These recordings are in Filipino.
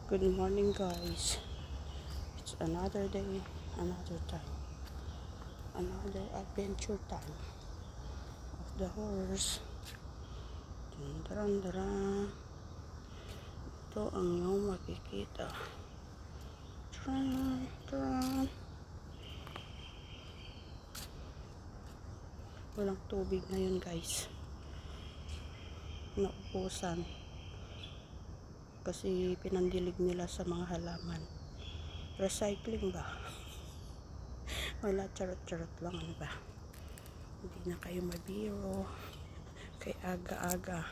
Good morning, guys. It's another day, another time, another adventure time of the horse. Dun-dun-dun-dun. Ito ang iyong makikita. Tran, tran. Walang tubig ngayon, guys. Naubusan. Kasi pinandilig nila sa mga halaman. Recycling ba? Wala, charot-charot lang, ano ba? Hindi na kayo mabiro. Kay aga-aga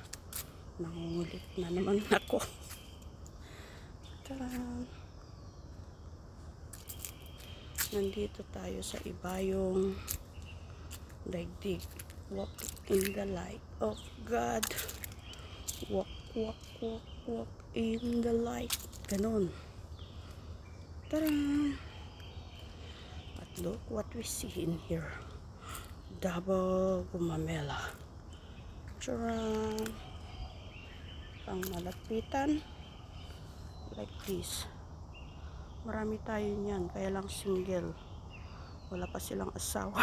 nangungulit na naman ako. Taran! Nandito tayo sa ibayong daigdig. Walk in the light of God. Walk, walk, walk, walk in the light. Ganon. Taran! At look what we see in here. Double gumamela. Taran! Pang malapitan. Like this. Marami tayo niyan. Kaya lang single. Wala pa silang asawa.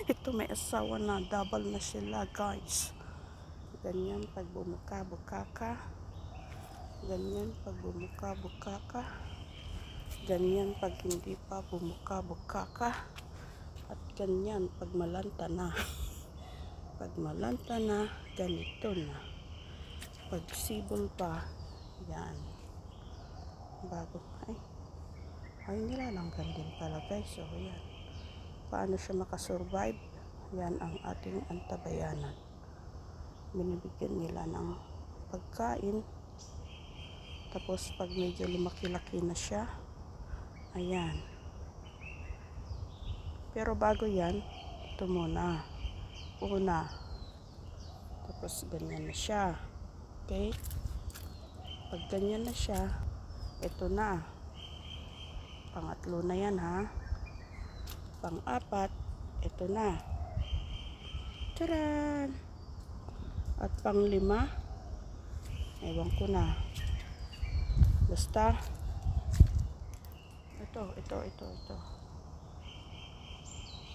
Ito may asawa na. Double na sila, guys. Ganyan pag bumuka-buka ka. Ganyan pag bumuka-buka ka. Ganyan pag hindi pa bumuka-buka ka. At ganyan pag malanta na. Pag malanta na, ganito na. Pag sibol pa, yan. Bago. Ay nilalanggan din pala, guys. So, yan. Paano siya makasurvive? Yan ang ating antabayanan. Binibigyan nila ng pagkain. Tapos pag medyo lumaki-laki na siya, ayan. Pero bago yan, ito muna. Una. Tapos ganyan na siya. Okay? Pag ganyan na siya, ito na. Pangatlo na yan, ha? Pang-apat, ito na. Taran! At pang-lima, ewan ko na. Basta, ito.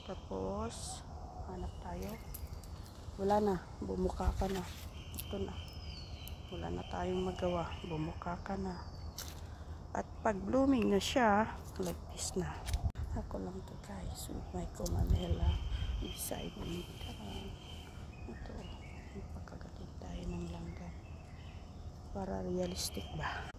Tapos, hanap tayo. Wala na, bumuka ka na. Ito na. Wala na tayong magawa. Bumuka ka na. At pag blooming na siya, like this na. Ako lang to, guys, with my gumamela beside me. Ito, magpakagatin tayo ng langgam para realistic ba.